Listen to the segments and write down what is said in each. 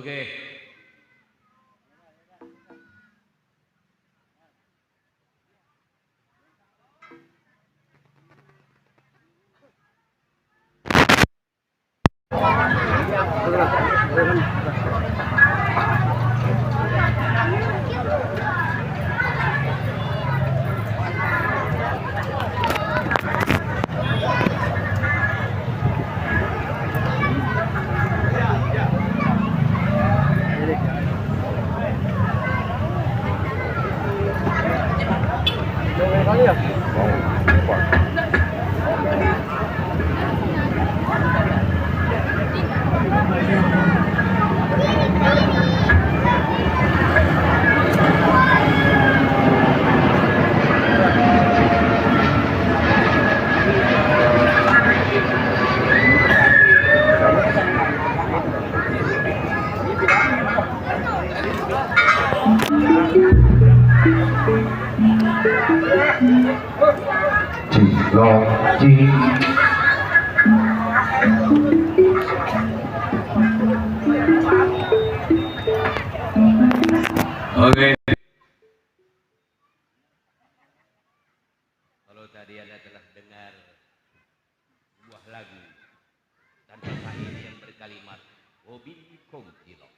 Oke. Oke. Kalau tadi Anda telah dengar sebuah lagu tanpa syair yang berkalimat hobi kongkilo.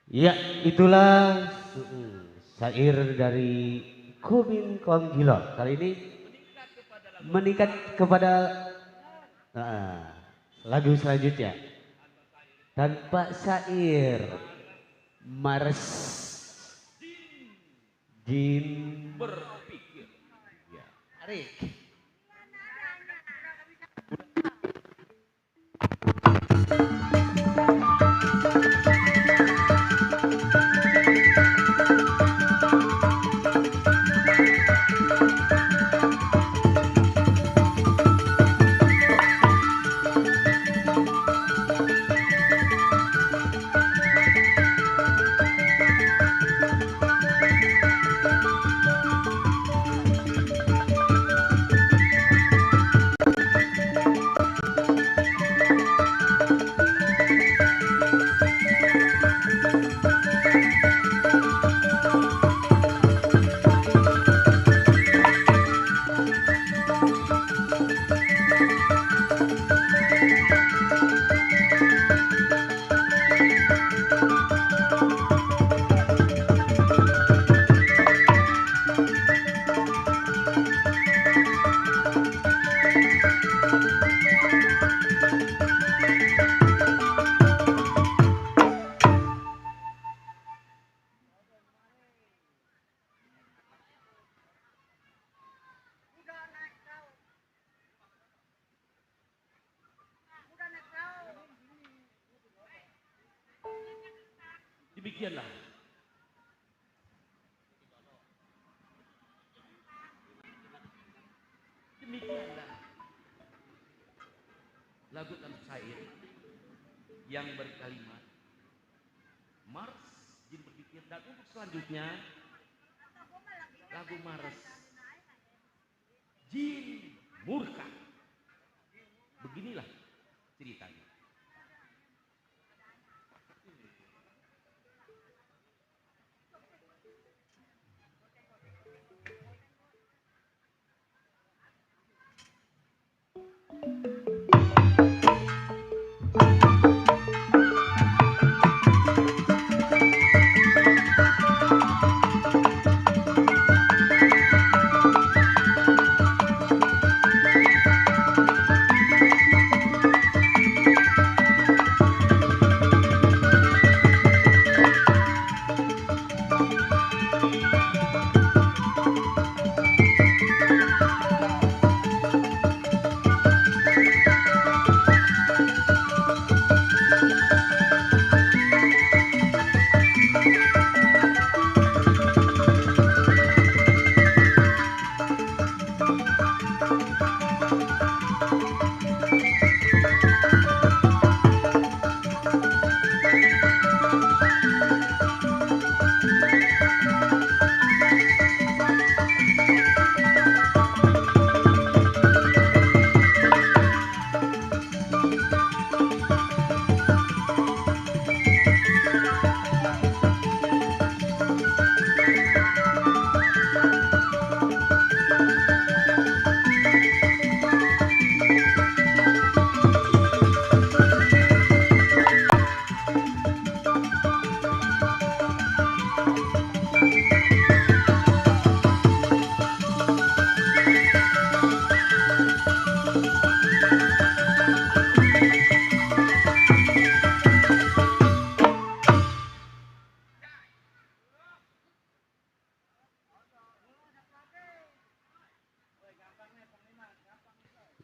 Ya, itulah syair dari Kobin Kongkilo. Kali ini meningkat kepada lagu selanjutnya. Tanpa syair, Mars Jin Berpikir. Ya. Tarik. Demikianlah lagu dan syair yang berkalimat Mars Jin Berpikir. Dan untuk selanjutnya lagu Mars Jin Murka. Beginilah ceritanya.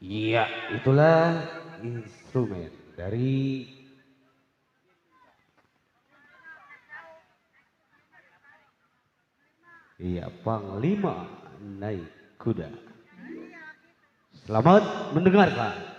Iya, itulah instrumen dari iya Panglima naik kuda. Selamat mendengarkan.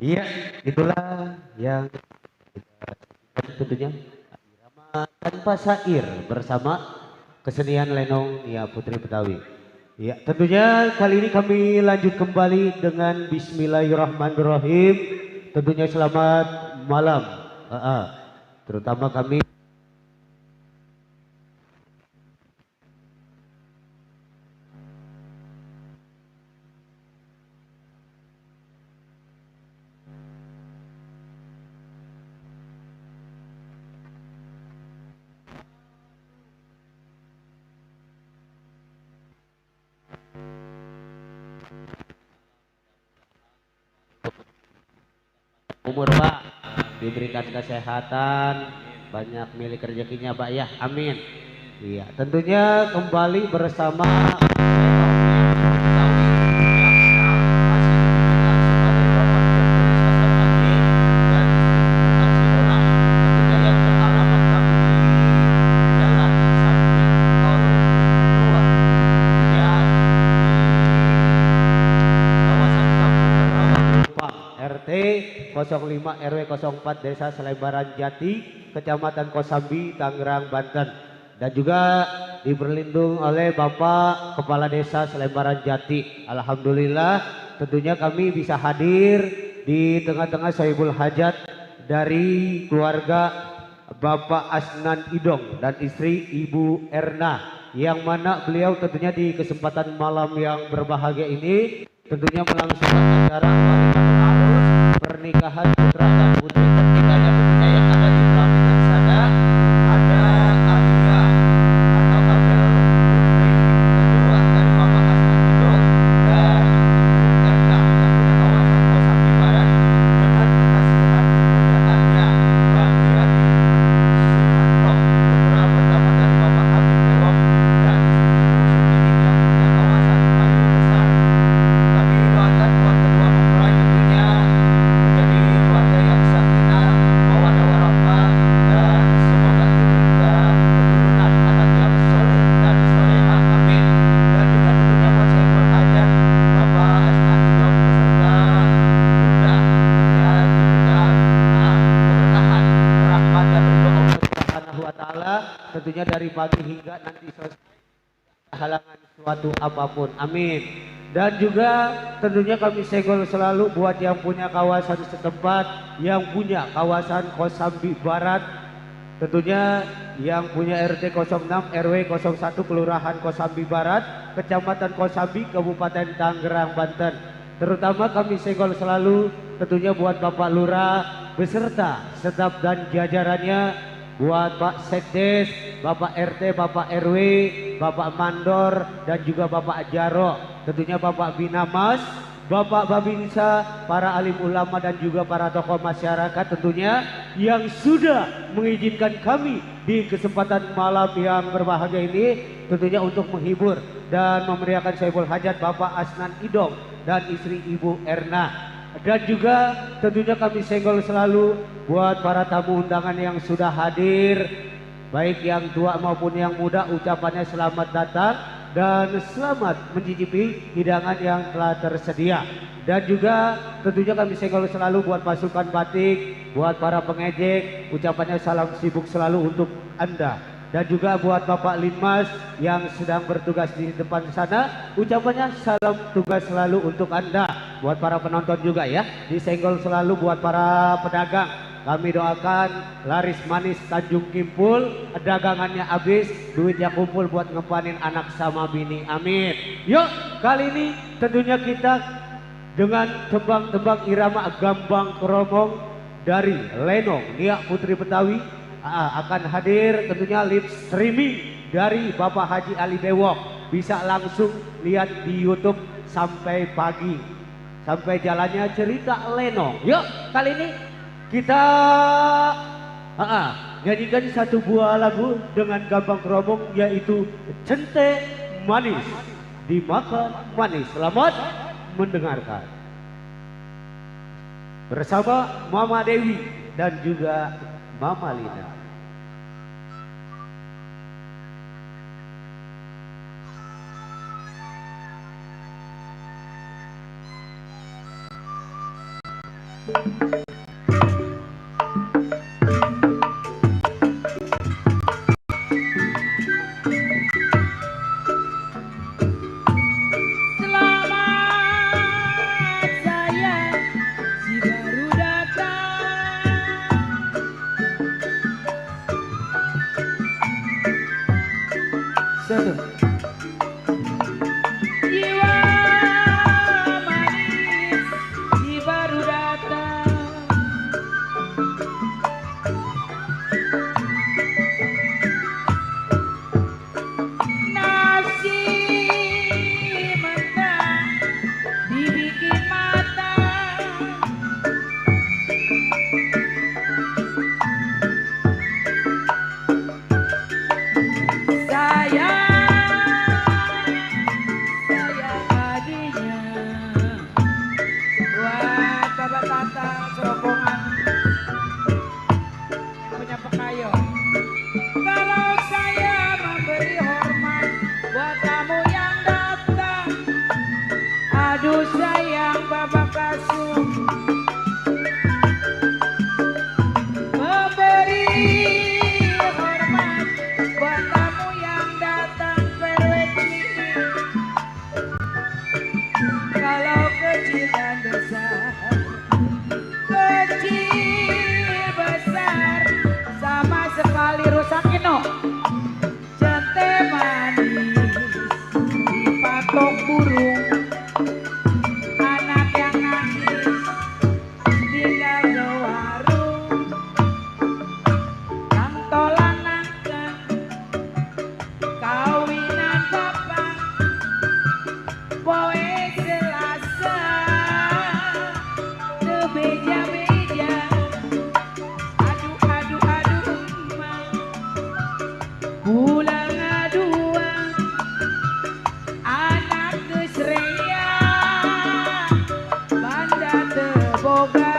Iya, itulah yang tentunya irama tanpa syair bersama kesenian lenong ya Putri Betawi. Ya, tentunya kali ini kami lanjut kembali dengan Bismillahirrahmanirrahim. Tentunya selamat malam. Terutama kami umur Pak diberikan kesehatan, banyak milik rezekinya Pak ya, amin. Iya, tentunya kembali bersama RT 05 RW 04 Desa Selembaran Jati, Kecamatan Kosambi, Tangerang, Banten. Dan juga diberlindung oleh Bapak Kepala Desa Selembaran Jati. Alhamdulillah tentunya kami bisa hadir di tengah-tengah Sohibul Hajat dari keluarga Bapak Asnan Idong dan istri Ibu Erna, yang mana beliau tentunya di kesempatan malam yang berbahagia ini tentunya melangsungkan acara pernikahan putra dan putri ketiganya tentunya yang ada di pelaminan sana. Ada Alia atau Abel putri kedua dari Bapak Asnan Idong dan Ibu Erna yang punya kawasan Kosambi Barat, dengan kekasihan putraannya Bang Yadi Sumanto, putra pertama dari Bapak Habib Bewok, dan istri Ibu Sumini yang punya kawasan Kayu Besar. Kami doakan buat kedua mempelai tentunya menjadi keluarga yang sakinah, mawaddah warahmah, dan semoga diberikan keturunan anak yang soleh dan soleha, amin. Dan juga tentunya buat Sohibul Hajat Bapak Asnan Idong beserta Bunda tentunya diberikan keberkahan, rahmat dan ridho Allah Subhanahu wa taala tentunya dari pagi hingga nanti selesai halangan suatu apapun, amin. Dan juga tentunya kami senggol selalu buat yang punya kawasan setempat, yang punya kawasan Kosambi Barat, tentunya yang punya RT 06 RW 01 Kelurahan Kosambi Barat, Kecamatan Kosambi, Kabupaten Tangerang, Banten. Terutama kami senggol selalu tentunya buat Bapak Lurah beserta staf dan jajarannya, buat Pak Sekdes, Bapak RT, Bapak RW, Bapak Mandor, dan juga Bapak Jaro, tentunya Bapak Binamas, Bapak Babinsa, para alim ulama dan juga para tokoh masyarakat tentunya yang sudah mengizinkan kami di kesempatan malam yang berbahagia ini tentunya untuk menghibur dan memeriahkan Saiful Hajat Bapak Asnan Idong dan istri Ibu Erna. Dan juga tentunya kami senggol selalu buat para tamu undangan yang sudah hadir, baik yang tua maupun yang muda, ucapannya selamat datang dan selamat mencicipi hidangan yang telah tersedia. Dan juga tentunya kami senggol selalu buat pasukan batik, buat para pengejek, ucapannya salam sibuk selalu untuk Anda. Dan juga buat Bapak Linmas yang sedang bertugas di depan sana, ucapannya salam tugas selalu untuk Anda. Buat para penonton juga ya, disenggol selalu buat para pedagang. Kami doakan laris manis Tanjung Kimpul, dagangannya habis, duitnya kumpul buat ngepanin anak sama bini. Amin. Yuk, kali ini tentunya kita dengan tembang-tembang irama Gambang Kromong dari Lenong Nia Putri Betawi akan hadir tentunya live streaming dari Bapak Haji Ali Dewok. Bisa langsung lihat di YouTube sampai pagi, sampai jalannya cerita Lenong. Yuk, kali ini kita nyanyikan satu buah lagu dengan Gambang Kromong, yaitu Cente Manis Dimakan Manis. Selamat mendengarkan bersama Mama Dewi dan juga Mama Lina. Jiwa manis si baru datang, nasi mentah dibikin matang, sayang serombongan yang punya pekayon. Kalau saya memberi hormat buat tamu yang datang, aduh sayang Bapak Kasum, memberi hormat buat tamu yang datang perweci. Kalau kecil dan besar, kecil besar sama sekali rusakin no. Cente manis dipatok burung, anak yang nangis tinggal ke warung, kantolan nangken kawinan bapak poe Selasa beja-beja, aduh emang pulang aduan anak kesreya banda teboga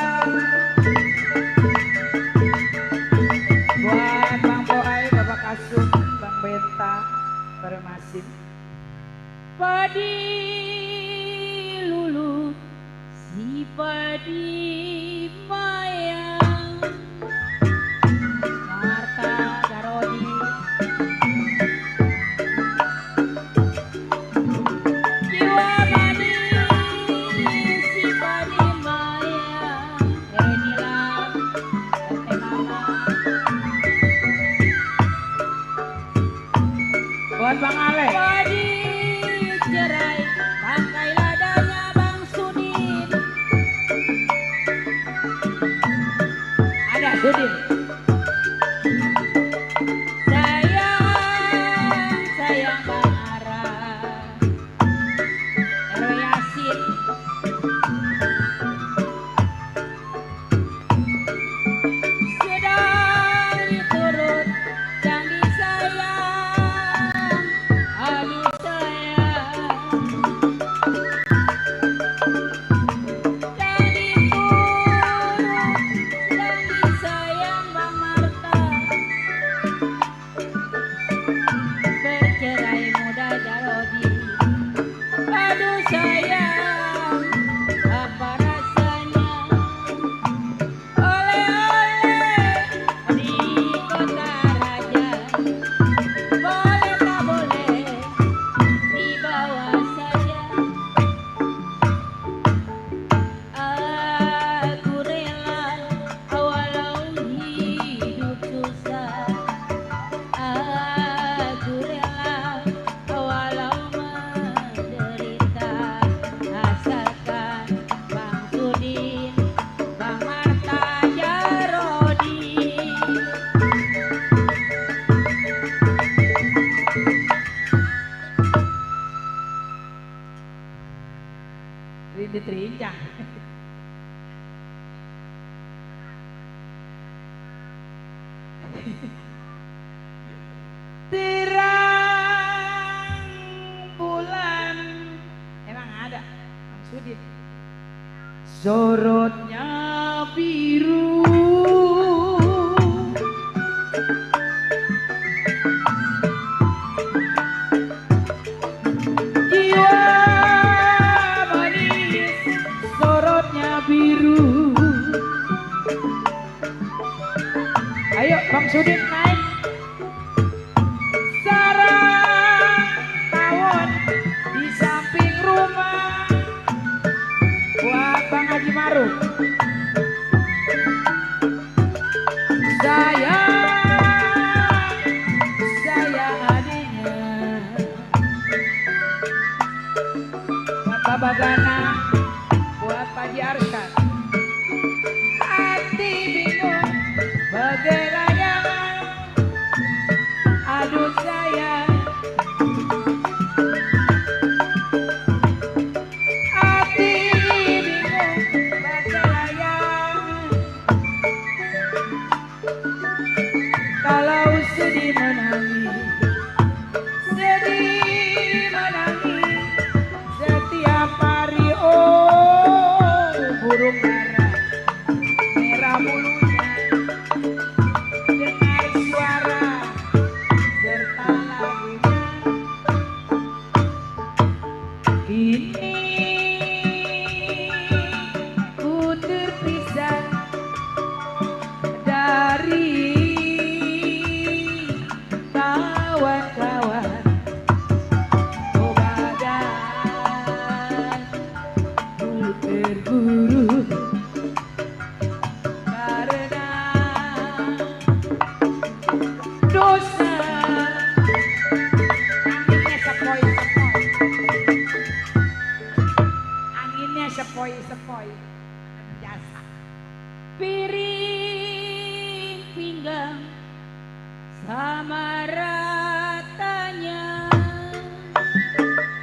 Terang bulan. Emang ada Bang Sudin. Sorotnya biru. Jiwa manis sorotnya biru. Ayo Bang Sudin naik. Sarang tawon di samping rumah buat Bang Haji Maruf. Saya adiknya buat Baba Gana, buat Pak Haji Arsyad. Hati bingung bagai layangan, aduh sayang. Hati bingung bagai layangan, kalau sedih menangis, setiap hari. Oh, burung dara merah bulunya, dengar suara serta lagunya. Kini ku terpisah dari kawan-kawan. Oh badan ku terguru karena dosa. Anginnya sepoi-sepoi biasa. Piring pinggang sama ratanya.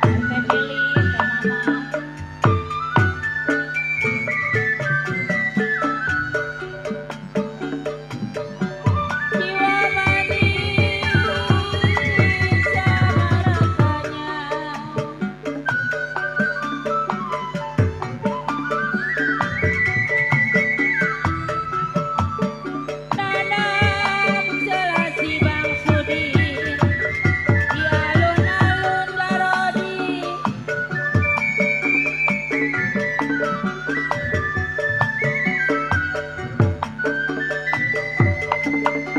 Teh Lili, Teh Mama. Jiwa manis sama rasanya. Nanam selasi Bang Sudin di alun-alun Garodi.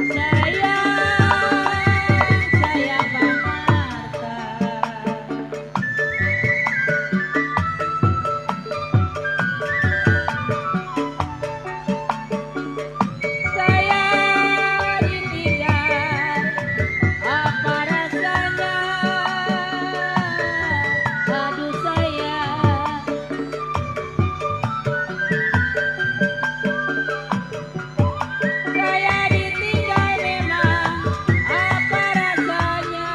Sayang Bang Marta. Saya ditinggal, apa rasanya? Aduh sayang. Saya ditinggal memang, apa rasanya?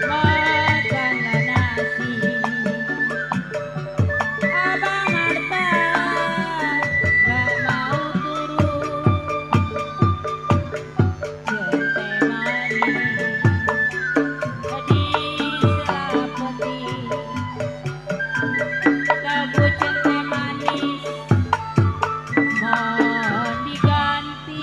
Makanlah nasi, Abang Marta gak mau turun. Centeh manis di selapeti, lagu centeh manis mohon diganti.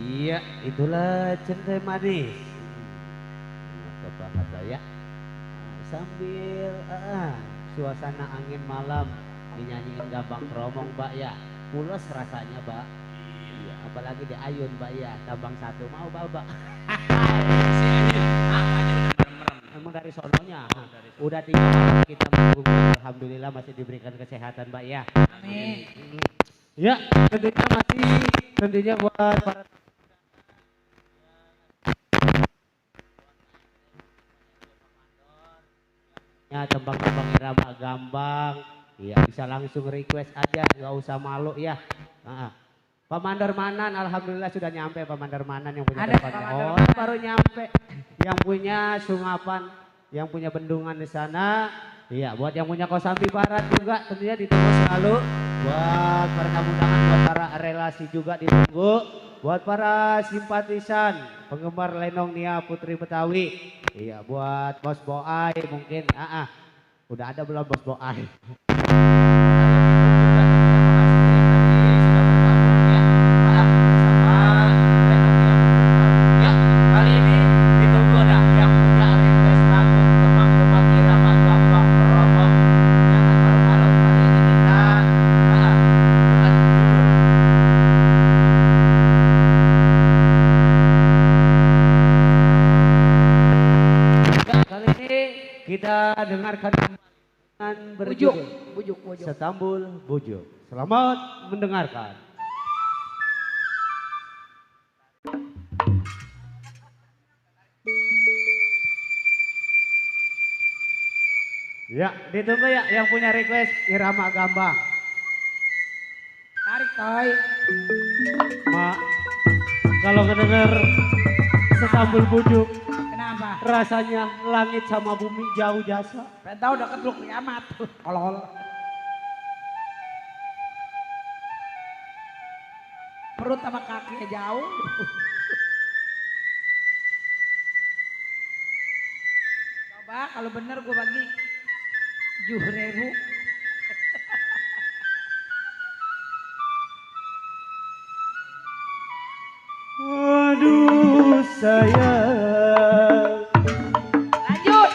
Iya, itulah centeh manis. Mantap banget lah ya. Sambil suasana angin malam dinyanyiin Gambang Kromong, Mbak ya. Pules rasanya, Mbak. Iya, apalagi di Ayun, Mbak ya. Tambang satu mau, Mbak. Si Ayun, apanya udah merem-merem. Emang dari sononya. Udah 3 malam kita mendukung. Alhamdulillah masih diberikan kesehatan, Mbak ya. Amin. Ya, tentunya buat para ya tembang-tembang irama Gambang, ya bisa langsung request aja, nggak usah malu ya. Pak Mandor Manan, alhamdulillah sudah nyampe Pak Mandor Manan yang punya Ada tempatnya. Pak Mandor Oh, Manan. baru nyampe. Yang punya sungapan, yang punya bendungan di sana, Iya, buat yang punya Kosambi Barat juga tentunya ditunggu selalu. Buat para tamu-undangan, buat para relasi juga ditunggu. Buat para simpatisan, penggemar Lenong Nia Putri Betawi. Iya, buat Bos Boai mungkin. Udah ada belum Bos Boai? Kita dengarkan dengan berjudul Bujuk. Setambul Bujuk. Selamat mendengarkan. Ya, ditunggu ya yang punya request Irama Gambang. Tarik toy. Mak, kalau ngedenger Setambul Bujuk, Kenapa? rasanya langit sama bumi jauh jasa. Pengen tahu udah keteluk kiamat. Olol. Perut sama kakinya jauh. Coba kalau bener gue bagi 7.000. Aduh sayang. Lanjut.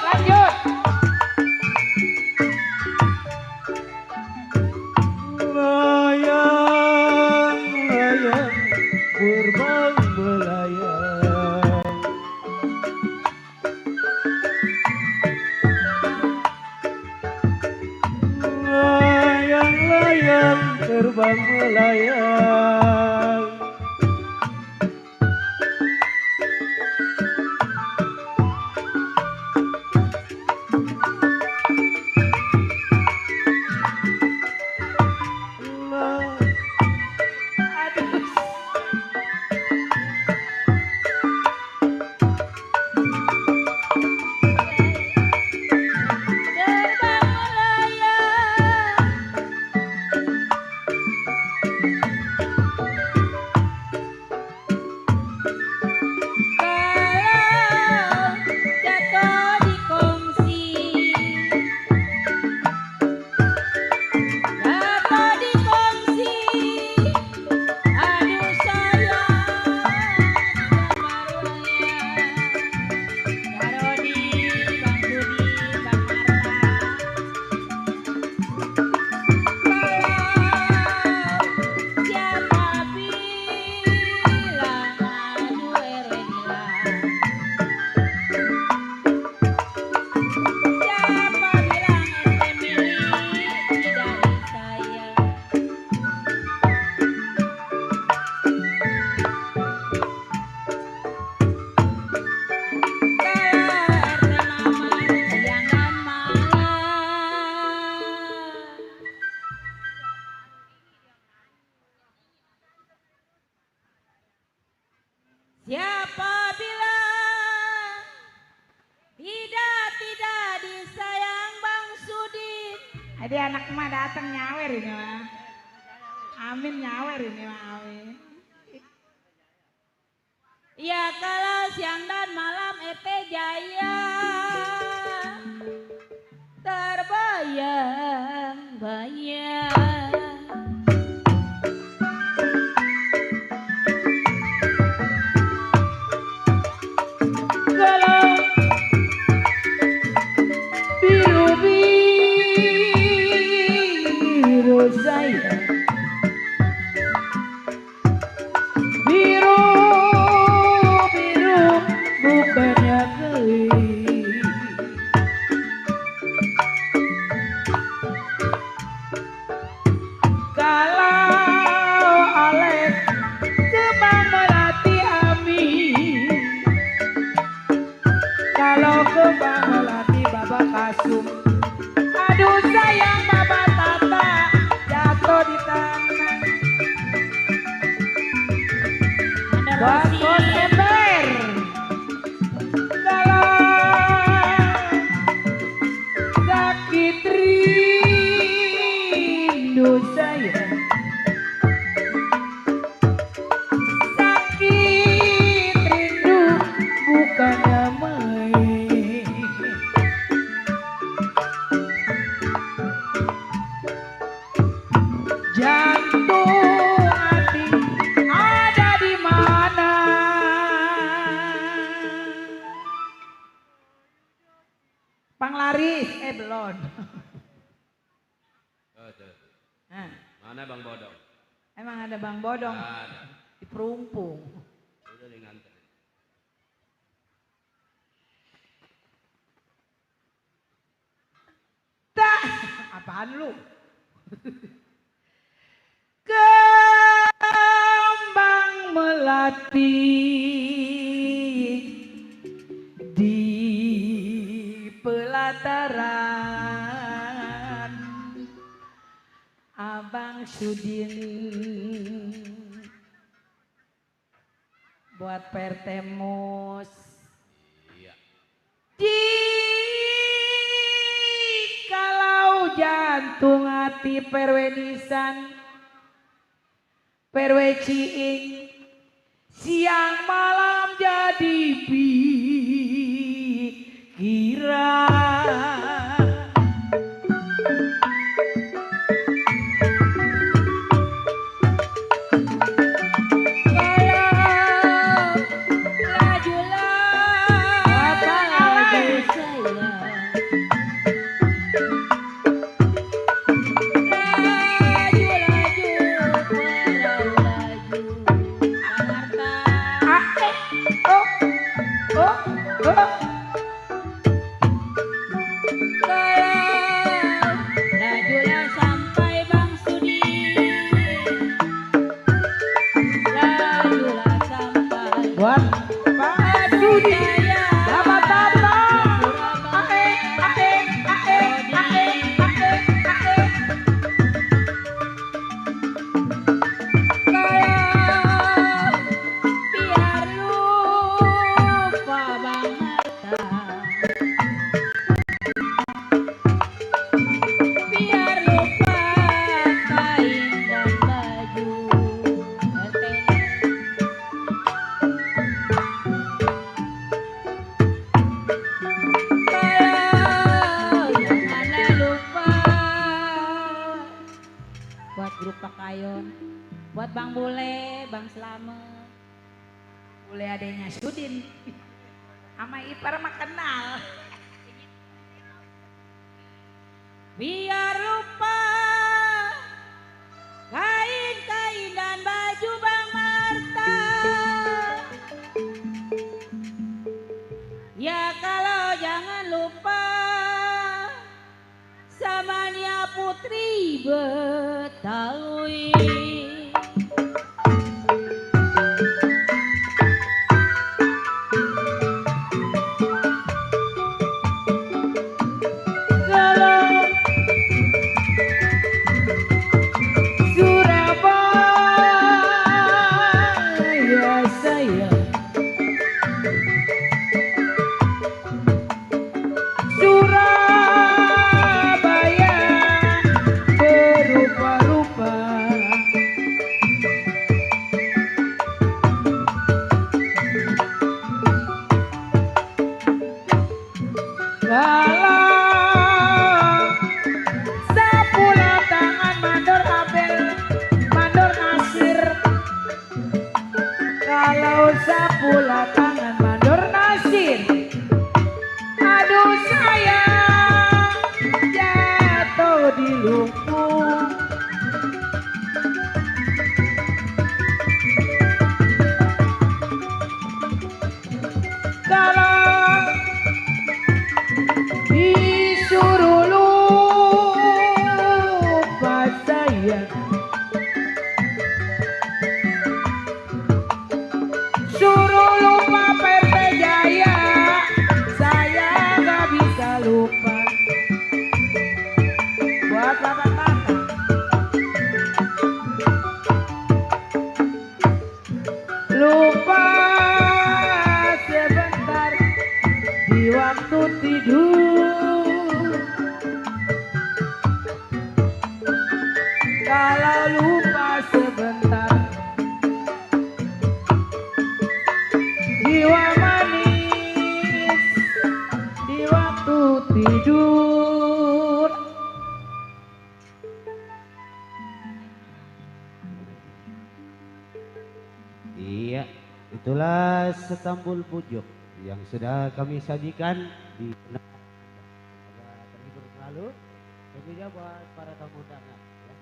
Layang terbang melayang. Layang terbang melayang. Siapa bilang tidak disayang Bang Sudin? Jadi anak emak datang nyawer ini mah. Amin nyawer ini mah amin. Ya kalau siang dan malam ete jaya terbayang-bayang. Aduh sayang Baba Tata jatuh di tanah. Bos ember. Kalau sakit Panglaris, belum. Tuh. Nah, Mana Bang Bodong? emang ada Bang Bodong Ada. di Perumpung. Udah nih nganter. Dah, apaan lu? Kembang melati di pelataran Abang Sudin buat pertemus Iya. di kalau jantung hati perwenisan perweciing siang malam jadi pikiran. Buat Pak Sudi, dapat apa? Ae. Biar lupa Bang Hatta, biar lupa kain dan baju. Jangan lupa buat grup Pakayon, buat Bang Bule, Bang Slamet, Bule adanya Sudin, sama ipar mah kenal. Biar lupa kain-kain dan baju Bang Marta. Ya kalau jangan lupa samanya Putri Betawi. Kalau Surabaya saya, Surabaya berupa-rupa. Kalau sepula tangan mandor Abel, mandor Nasir. Kalau sepula tangan mandor Nasir, aduh sayang jatuh di lumpur. Kalau disuruh lupa sayang, suruh lupa PT Jaya, saya gak bisa lupa. Buat bapak-bapak, lupa sebentar di waktu tidur. Kalau lupa sebentar jiwa manis di waktu tidur. Iya, itulah Setambul Pujuk yang sudah kami sajikan di tentunya buat para tamu undangan ya.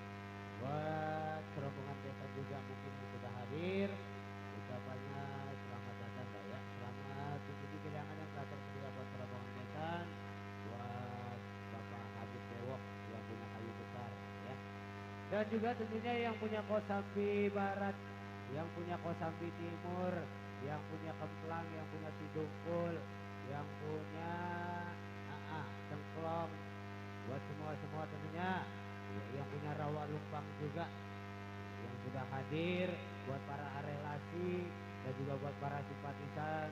Buat rombongan desa juga mungkin yang sudah hadir, ucapannya selamat datang Mbak ya. Selamat menuju kehilangan yang telah tersedia buat rombongan desa, buat Bapak Habib Bewok yang punya kayu besar ya. Dan juga tentunya yang punya Kosambi Barat, yang punya Kosambi Timur, yang punya Kemplang, yang punya Sidungkul, yang punya Cengklong, buat semua tentunya yang punya Rawa Lumpang juga yang sudah hadir, buat para relasi dan juga buat para simpatisan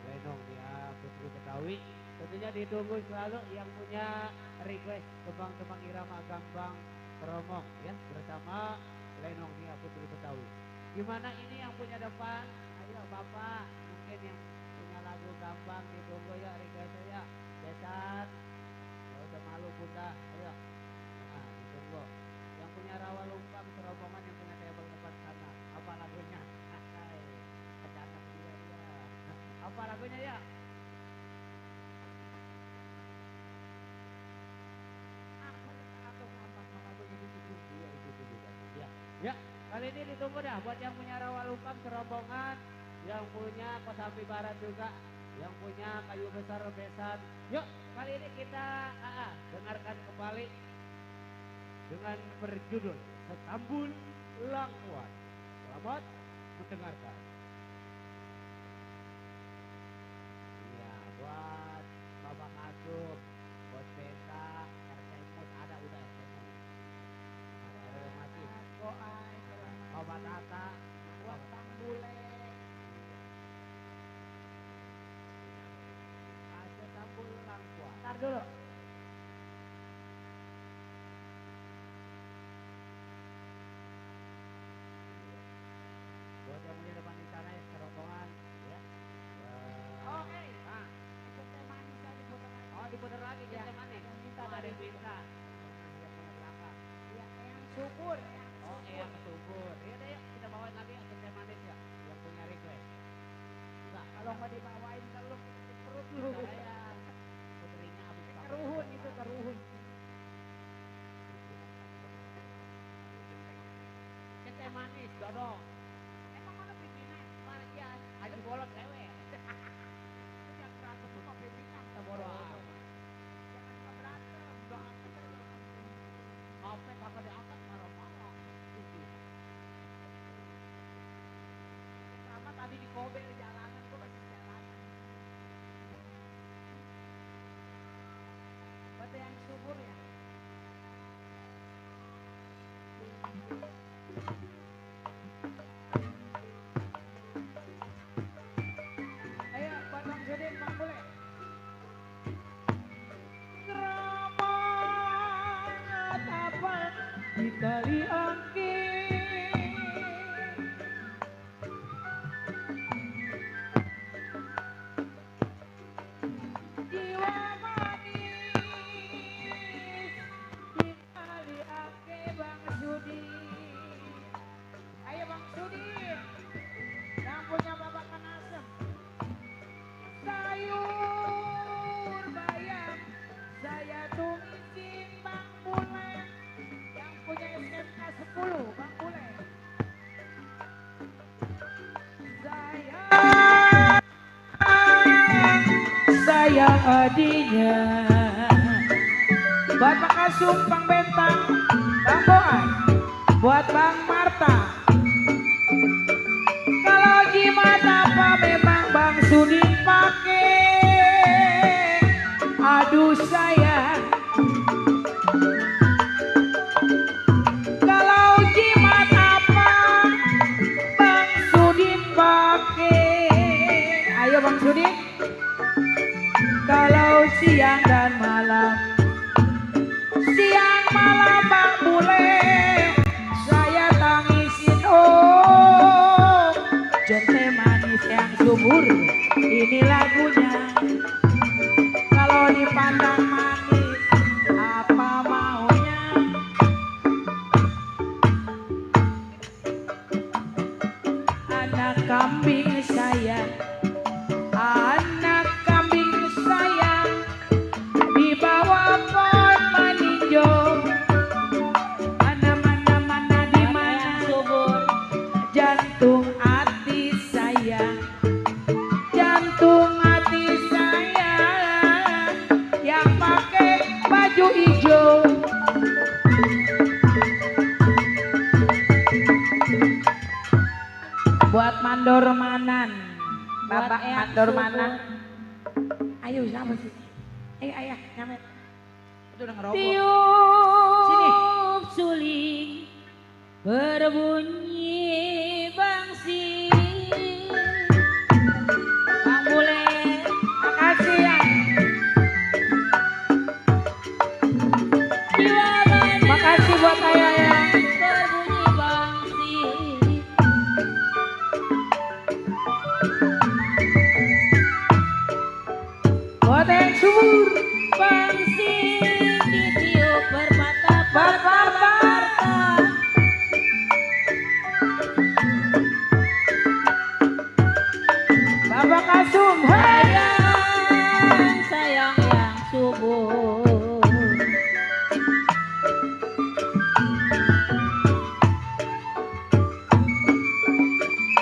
Lenong ya Putri Betawi. Tentunya ditunggu selalu yang punya request tembang-tembang irama gambang Teromong ya bersama Lenong ya Putri Betawi. Gimana ini yang punya depan? Ayo Bapak, mungkin yang punya lagu gambang ditunggu ya requestnya ya. Besan, gak usah malu bunda, ayo. Nah, ditunggu. Yang punya Rawa Lumpang serombongan yang punya table depan sana. Apa lagunya? Hai, kecanak dia ya. Apa lagunya ya? Ya, kali ini ditunggu dah buat yang punya Rawa Lumpang serombongan, yang punya Kosambi Barat juga, yang punya kayu besar besan. Yuk, kali ini kita dengarkan kembali dengan berjudul Setambul Langkuan. Selamat mendengarkan. Iya, buat Bapak Kasum, buat Beta, RT Mus ada udah RT Mus. RW masih. Bapak Tata, buat Tambule. Setambul Langkuan. Ntar dulu. Buat yang punya depan di sana ya serombongan ya. Oke. Nah, itu teh manis tadi diputar lagi. Oh, diputar lagi ya. Teh manis. Minta dari Binta. Yang punya belakang. Iya, yang subur. Oh, yang subur. Iya deh, yuk kita bawain lagi ya teh manis ya. Yang punya request. Enggak, kalau nggak dibawain kalau perut lu. Saya puterinya habis keruhun itu keruhun. Teh manis, dodong. Haji bolot lewe. Yang berantem sama pimpinan. Kita bolot. Jangan berantem. Apa kakak diangkat marah-marah. Sama tadi di Kobe di jalanan tuh masih jalanan. Batu yang subur ya. Kali angin jiwa manis di kali angin Bang Sudi. Ayo Bang Sudi yang punya Bapak Kanasem sayur bayam saya tumisin Bang Bule yang punya SMK 10 Bang Bule. Saya adinya buat Pak Kasum, Bang Bentang, Bang Boan, buat Bang Marta. Kalau jimat apa memang Bang Sudin pakai. Aduh sayang, kalau jimat apa Bang Sudin pakai. Ayo Bang Sudin. Kalau siang dan malam, siang malam Bang Bule, saya tangisin oh, jente manis yang subur, ini lagunya. Kalau dipandang manis, apa maunya? Anak kambing saya, anak kambing saya dibawa pot meninjau baju hijau. Buat mandor manan. Bapak Eyang mandor Subur. manan. Ayo siapa sih? Ayo ayah nyamet. Itu udah ngerokok. Tiup suling berbunyi bangsi. Bang Bule, Makasih ya. jiwa manis Makasih buat ayah ya. berbunyi bangsi. Buat yang subur. Bangsi ditiup berpatah-patah. Berpatah. Bapak Kasum. Hei. Sayang yang subur.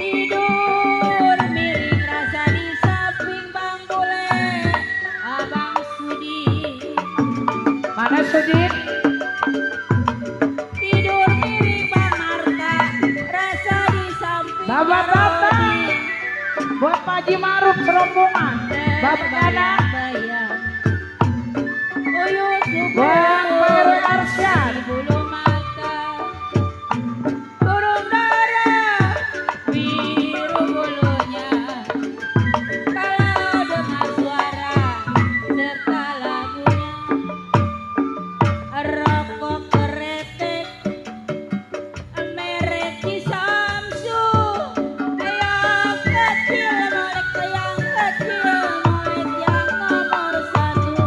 Tidur miring rasa di samping Bang Bule, Abang Sudi. Mana Sudin? Tidur miring Bang Marta, rasa di samping Bapak Tata. Buat Pak Haji Maruf serombongan. Bapak Nana. bayang. Uyut subur Buat Pak RW Arsyad. di bulu mata, burung dara biru bulunya. Kalau dengar suara serta lagunya, rokok keretek merek Cisamsu. Ayam kecil molek ayam kecil molek yang nomor 1.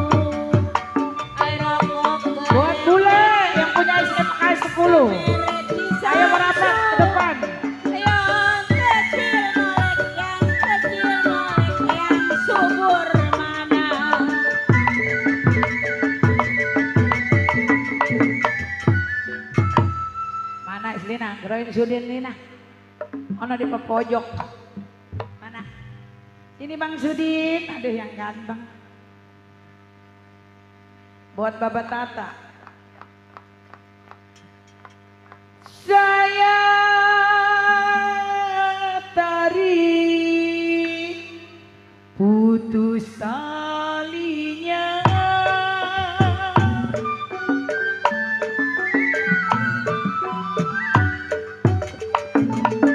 Ay rokok Buat Bule yang punya SMK 10. Saya merapat ke depan. yang kecil molek yang subur mana. Mana Islina? Geroin Sudin Lina. Ono di pojok. Mana? Ini Bang Sudin. Aduh yang ganteng. Buat Bapak Tata. Saya tarik putus talinya.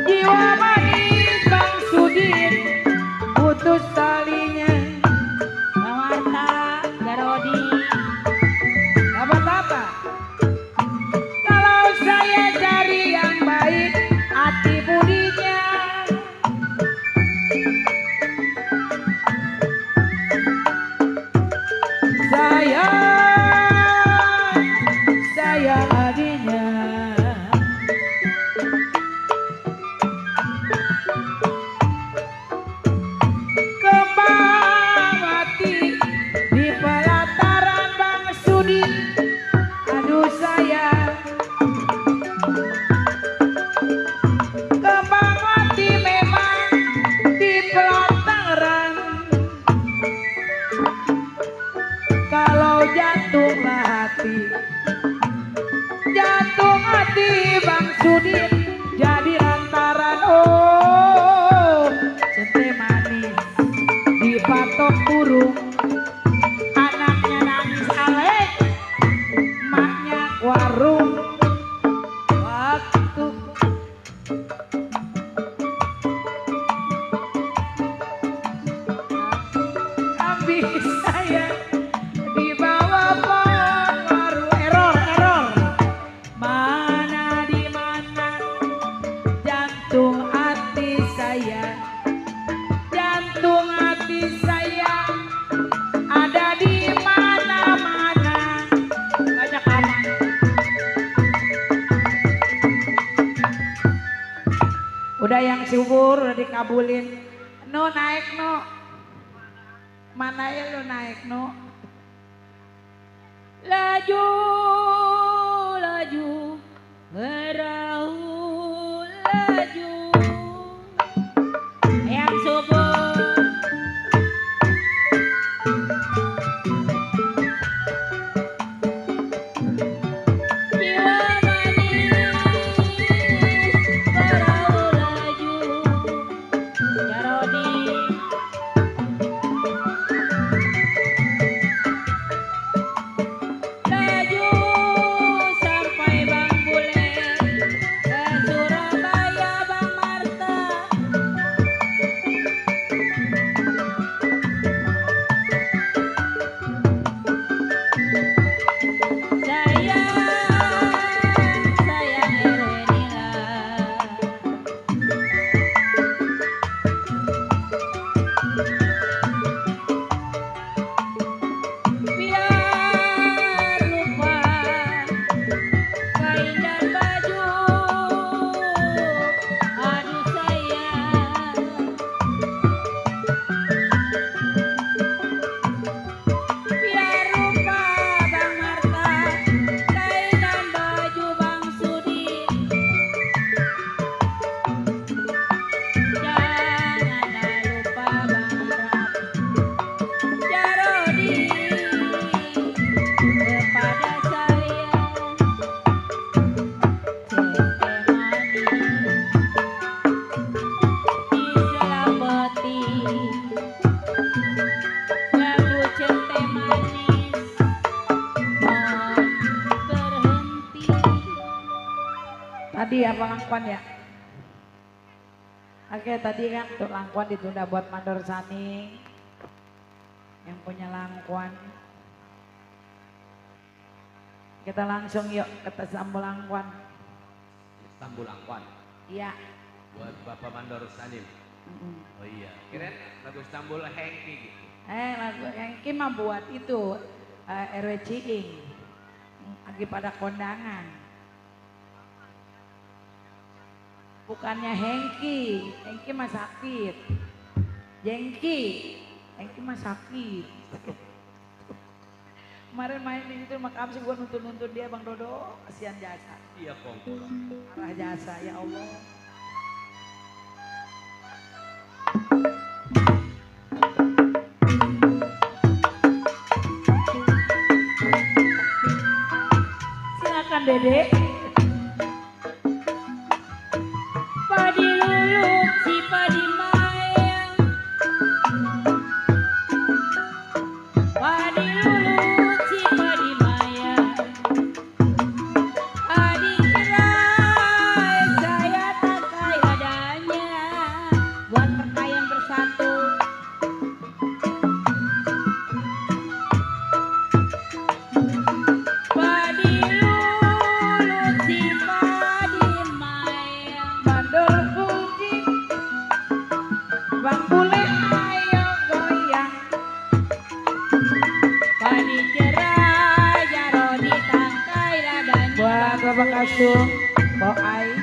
Jiwa manis Bang Sudin putus talinya. Bang Marta, Garodi, Bapak Tata. Kalau saya cari yang baik hati budinya. Saya adiknya. Kembang mati di pelataran Bang Sudin. Aduh sayang. Kembang mati memang di pelataran. Kalau jatuh hati, jantung hati Bang Sudin jadi lantaran. Oh, cente manis dipatok burung, anaknya nangis alek, maknya warung. Waktu habis saya dibawa pengaruh error. Mana di mana jantung hati saya, jantung hati saya ada di mana-mana. Banyak aman. Udah yang subur udah dikabulin. No naik no. Mana ya lo naik no? laju, laju, perahu laju. Yang subur, Tadi apa langkuan ya? Oke, tadi kan untuk langkuan ditunda buat Mandor Saning yang punya langkuan. Kita langsung yuk ke Sambul Langkuan. Sambul Langkuan. Iya. Buat Bapak Mandor Sanim. Oh iya. Kirain lagu Sambul Hengki gitu. Lagu Hengki mah buat itu RW Ciing. Lagi pada kondangan. Bukannya Hengki mah sakit. Hengki mah sakit. Kemarin main di situ makam sih gua nuntun dia Bang Dodo, kasihan jasa. Iya Kong. Arah jasa ya Allah. Silakan Dede. Padi luluk si padi mayang. Padi luluk si padi mayang. Padi cerai saya tak kaya adanya. Buat perkayaan bersatu. Padi luluk si padi mayang. Bandul kucing Bang Bule ayo goyang. Padi cerai jaro di tangkai ladanya. Buat Bapak Kasung, Boai,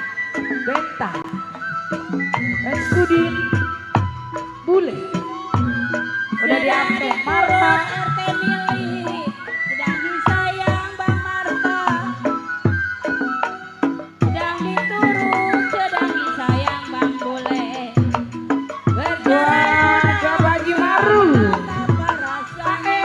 Benta, dan Sudin, Bule. Udah diambil Marta. RT milih, sedang disayang Bang Marta. Sedang diturut, sedang disayang Bang Bule. Berjalan bagi maru. Tanpa rasanya.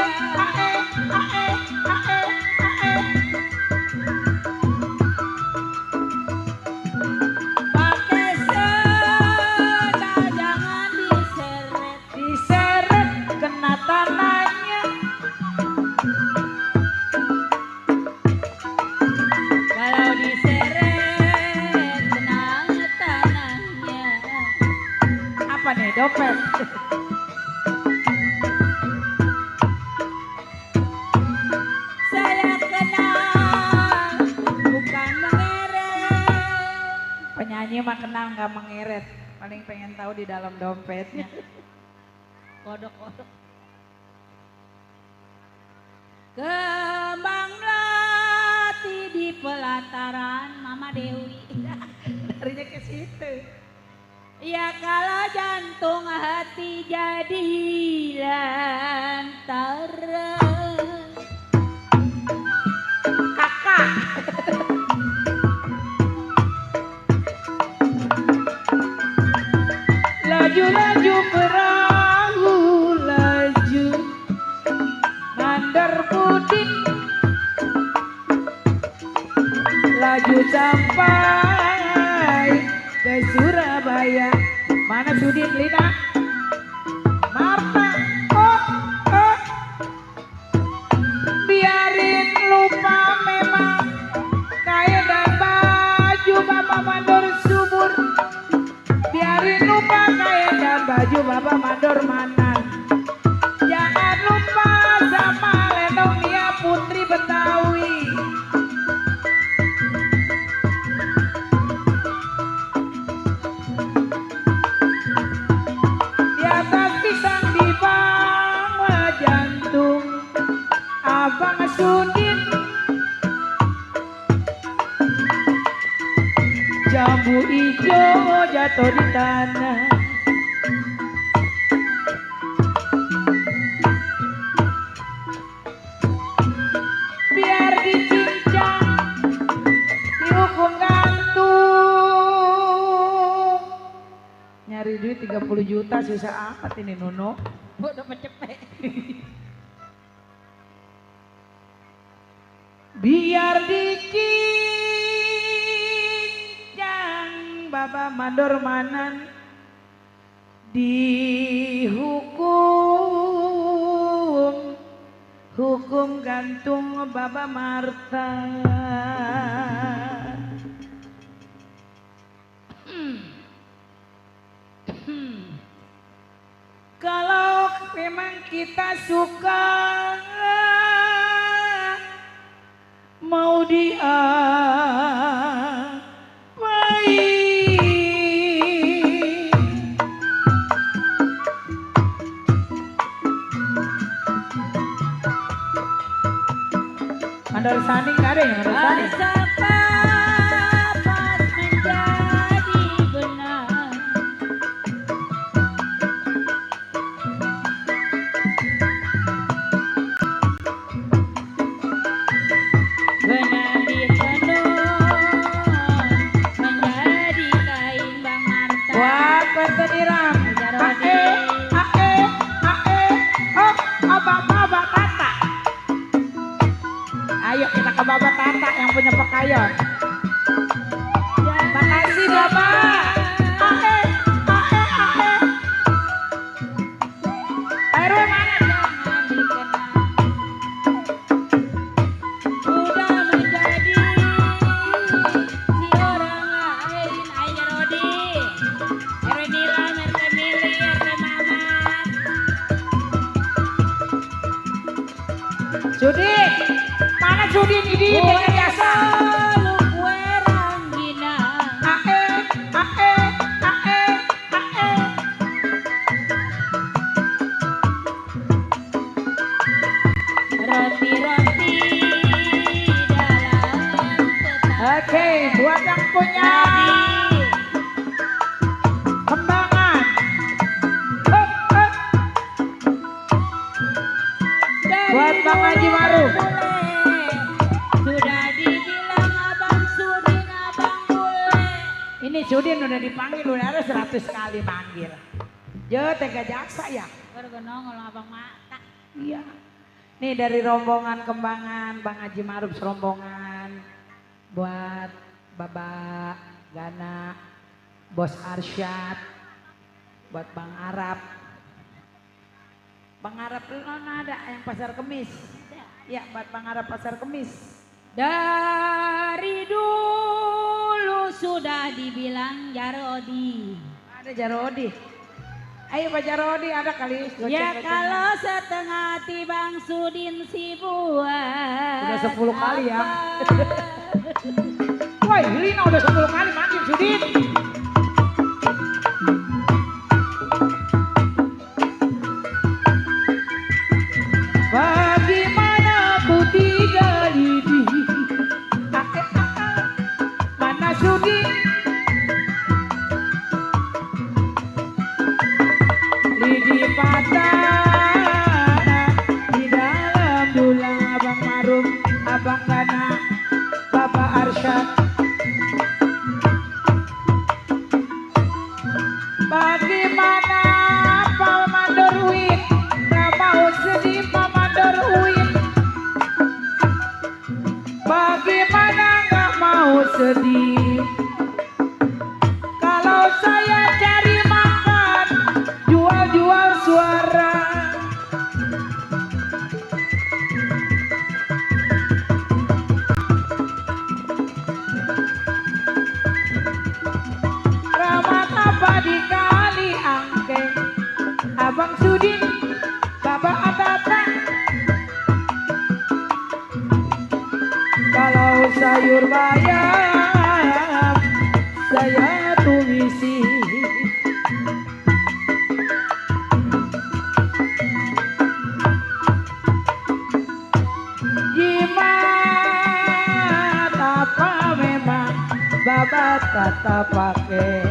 Pakai sendal jangan diseret. Diseret kena tanahnya. Kalau diseret kena tanahnya. Apa nih dompet? Saya kenal bukan mengeret. Penyanyi mah kenal nggak mengeret. Paling pengen tahu di dalam dompetnya. Kodok-kodok. Kembang melati di pelataran Mama Dewi. Darinya ke situ. Ya kalau jantung hati jadi lantaran. Kakak. Laju-laju perahu laju. Mandor Pudin. Laju sampai ke Surabaya. Mana Sudin Lina? Marta. Oh. Biarin lupa memang kain dan baju Bapak Mandor subur. Biarin lupa kain dan baju Bapak Mandor Manan. Jangan lupa sama Lenong Nia Putri Betawi. Di atas pisang di bawah jantung Abang Sudin. Jambu hijau jatuh di tanah. Biar dicincang dihukum gantung. Nyari duit 30 juta susah amat ini Nuno. Udah cepet. Biar dicincang Bapak Mandor Manan hukum gantung Bapak Marta. Kalau memang kita suka mau diapain. Mandor Sani nggak ada yang Mandor Sani. Dapat menjadi benar. Benang ditenun menjadi kain Bang Marta. Buat Perteniram. Jarodi. Abang Baba Tata. Ayo kita ke Baba Tata yang punya pekayon. Makasih Bapak. Pak RW mana? Udah menjadi si orang lain. Ay Jarodi. RW Nilam, RW Mili, RW Mamat. Sudin. Mana Sudin ini? Dengan biasa. Lu kue rangginang. Roti-roti dalam tetap. Oke, buat yang punya kembangan. Buat Bang Haji Maruf. Sudah dibilang Abang Sudin, Abang Bule. Ini Sudin udah dipanggil, udah ada 100 kali manggil. Ya, tega jaksa ya. Baru nongol Abang Mata. Iya. Nih dari rombongan Kembangan, Bang Haji Maruf serombongan. Buat Babak Gana, Bos Arsyad, buat Bang Arab. Bang Arab itu ada yang Pasar Kemis. Ya, buat Bang Arab Pasar Kemis. Dari dulu sudah dibilang Jarodi. Ada Jarodi. Ayo Pak Jarodi, ada kali. Ya goceng-gocengan. kalau setengah hati Bang Sudin si buat. Udah 10 kali ya. apa? Woi, Lina udah 10 kali manggil Sudin. Bagaimana ku tidak lidi? Mana Sudin? Lidi patah di dalam dulang Abang Maruf, Abang Gana, Bapak Arsyad. Bagaimana Pak Mandor Win? Gak mau sedih Pak Mandor Win. Bagaimana gak mau sedih? Kalau saya cari makan, jual-jual suara. Ramat apa di kali angke? Abang Sudin, Bapak Atata. Kalau sayur bayam, saya tumisi. Jimat apa memang Bapak kata pakai?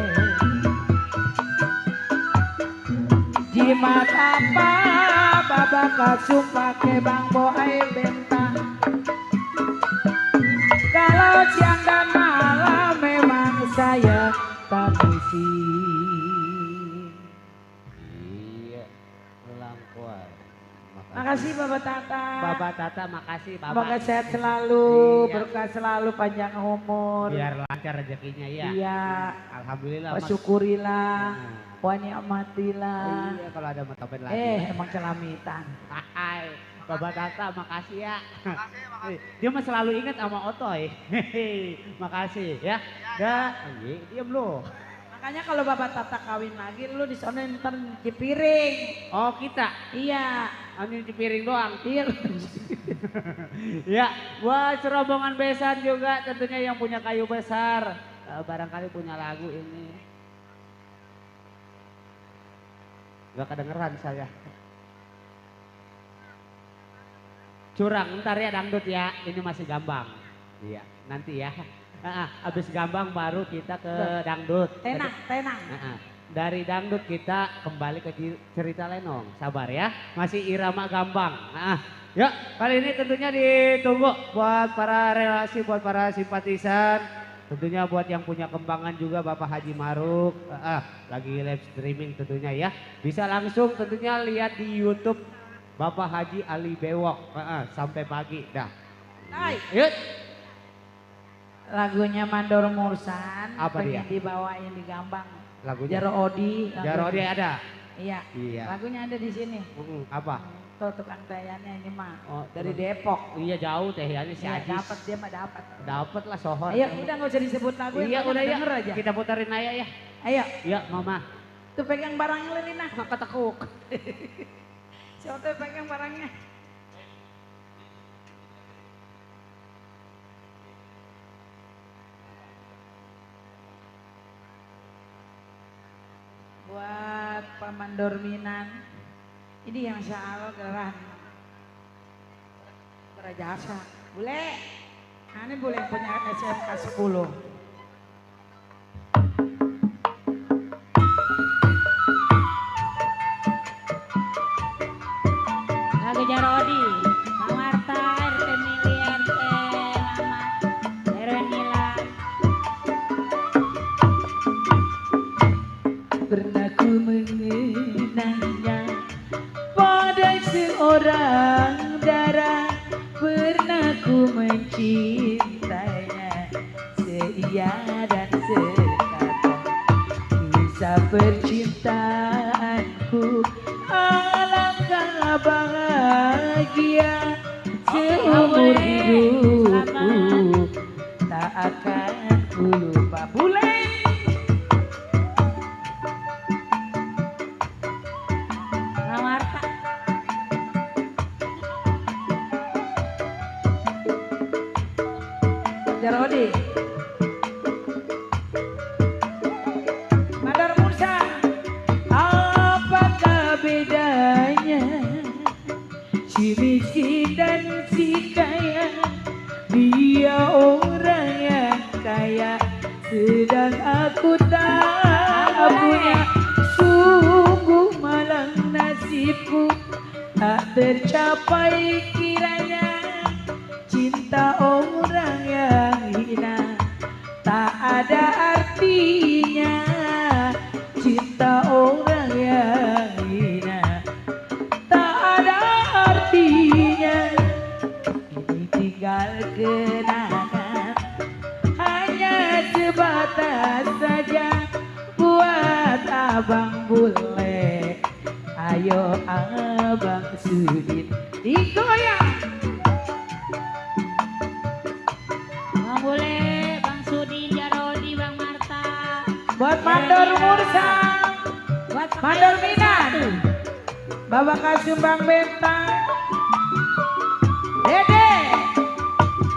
Jimat apa Bapak kasih pakai Bang Boai bentang? Kalau siang dan malam memang saya tamisi. Iya, melangkuan. Makasih Bapak Tata. Bapak Tata, makasih Bapak. Semoga sehat selalu, Iya. berkah selalu, panjang umur. Biar lancar rezekinya ya. Iya. Alhamdulillah. Mas. Syukurilah, Nah. wa ni'matilah. Iya, kalau ada matopen lagi. Emang celamitan. Hai, Bapak Tata, makasih ya. Dia mah selalu ingat sama Otoy. Makasih ya. Dah, diam lu. Makanya kalau Bapak Tata kawin lagi lu di sana ntar nyuci piring. Oh kita, Iya. hanya di piring doang. Iya. Ya, buat serombongan besan juga tentunya yang punya kayu besar. Barangkali punya lagu ini. Gak kedengeran saya. Curang, ntar ya dangdut ya. Ini masih gambang. Iya, nanti ya. Habis gambang baru kita ke dangdut. Tenang. Dari dangdut kita kembali ke cerita lenong. Sabar ya, masih irama gambang. Yuk, kali ini tentunya ditunggu buat para relasi, buat para simpatisan. Tentunya buat yang punya kembangan juga Bapak Haji Maruk. Lagi live streaming tentunya ya. Bisa langsung tentunya lihat di YouTube Bapak Haji Ali Bewok. Sampai pagi dah. Yuk. Lagunya Mandor Mursan. Apa pengen dia? dibawain di Gambang. Lagunya Jaro Odi. Jaro Odi ada. Iya. Lagunya ada di sini. Apa? Tuh tukang tayannya ini mah. Oh, Dari Depok. Iya jauh teh ya si Iya, Ajis. dapat dia mah dapat. Dapat lah sohor. Ayo udah nggak usah disebut lagu. Iya yang udah ya. denger aja. Kita puterin aja ya. Ayo. Iya mama. Tuh pegang barangnya Lina. Ketekuk. Siapa tuh pegang barangnya? Buat Paman Dorminan. Ini yang syalo geran. Berjasa. Bule. Nah, ini boleh punya SMK 10. Lagu Jaro Odi, Bang Marta, RT Mili, RT Mamat, Erwin Nila. Pernah ku mengenangnya pada seorang darah, pernah ku mencintainya seia dan sekata. Kisah percintaanku alangkah bahagia, seumur hidupku tak akan ku lupa. Bule. Bang Marta. Jarodi. Mandor Musa. Apakah bedanya si miskin dan si kaya? Dia orang yang kaya, sedang aku tak punya. Sungguh malang nasibku, tak tercapai kiranya. Cinta orang yang hina tak ada artinya. Cinta orang yang hina tak ada artinya. Ini tinggal kenangan, hanya sebatas saja buat abang bule. Ayo abang Sudin digoyang. Bang Bule, Bang Sudin, Jaro Odi, Bang Marta. Buat Mandor Mursa, Buat Mandor Minan, Bapak Kasumbang Bentang, Dede.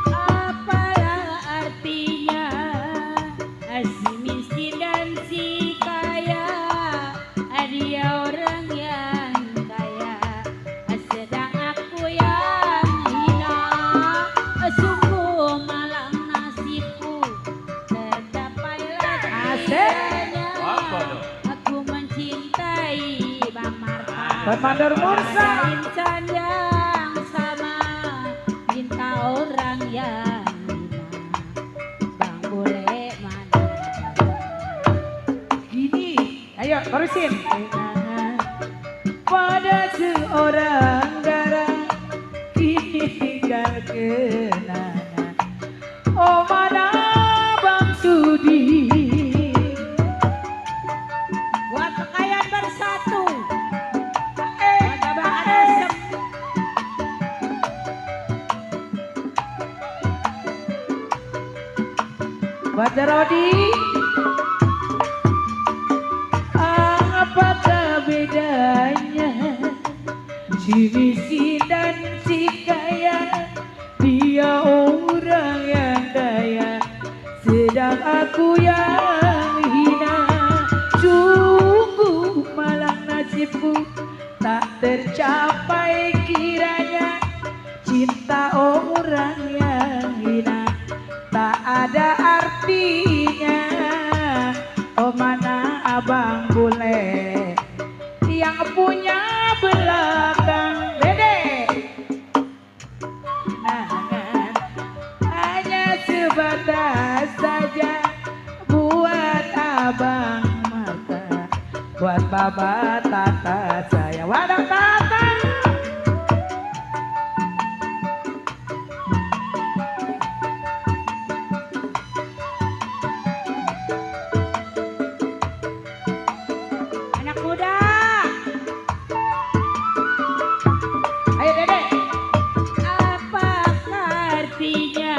apalah artinya si miskin dan si kaya? Dia orang yang kaya, sedang aku yang hina. Sungguh malang nasibku, tercapailah kiranya. Apa dong? Aku mencintai Bang Marta. Buat Mandor Mursa, Insan yang sama, minta orang yang hina. Bang boleh mana? gini, ayo terusin. Pada seorang darah kini tinggal kenangan. Oh mana Bang Sudi. Buat kekayaan bersatu. Buat Abang Adesem. Buat Jarodi. Si miskin dan si kaya, dia orang yang kaya, sedang aku yang hina. Sungguh malang nasibku, tak tercapai kiranya. Cinta orang yang hina tak ada artinya. Oh mana abang bule yang punya belakang dede, kenangan hanya sebatas saja buat abang mata, buat baba tata saya. Wadah tata. Anak muda. Ayo dede. Apa artinya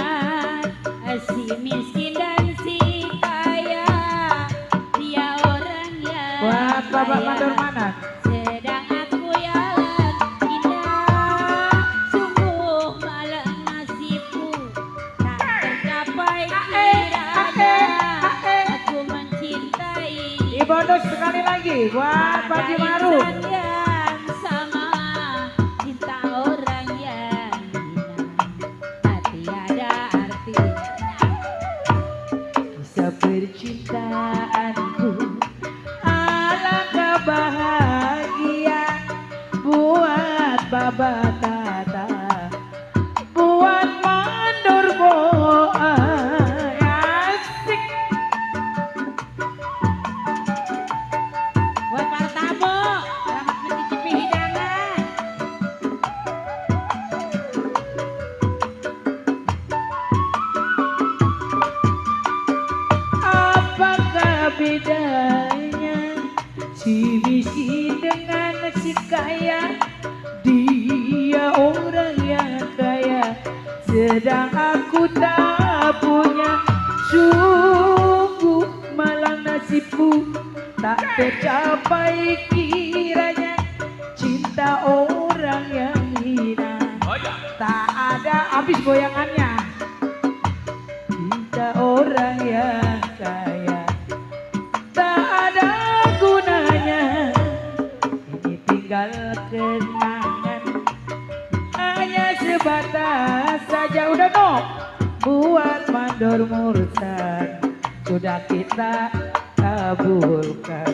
si miskin dan si kaya? Dia orang yang Buat bapak kaya, mandor mana? sedang aku yang indah. Sungguh malang nasibku, tak tercapai kiranya. Aku mencintai Bonus sekali lagi buat Pak Maru. insan yang sama, cinta orang yang hina, tak tiada arti. Kisah percintaanku alangkah bahagia buat Baba Tata, buat Mandor Boa. Asik. Buat para tamu, selamat mencicipi hidangan. Apakah bedanya si miskin dengan si kaya? Dia orang yang kaya, sedang aku tak punya. Sungguh malang nasibku, tak tercapai kiranya. Cinta orang yang hina tak ada habis goyangannya. Cinta orang yang kaya tak ada gunanya. Ini tinggal kenangan, hanya sebatas saja. Udah no, buat mandor mursan sudah kita kabulkan.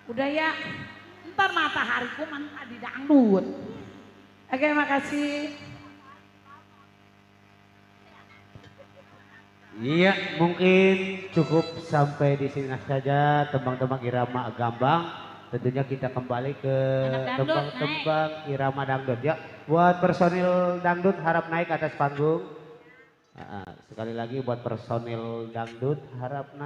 Udah ya, ntar matahariku mentah di dangdut. Oke, makasih. Iya, mungkin cukup sampai di sini saja tembang-tembang irama gambang. Tentunya kita kembali ke Anak dangdut, tembang-tembang irama dangdut ya. Buat personil dangdut harap naik atas panggung. Sekali lagi buat personil dangdut harap naik.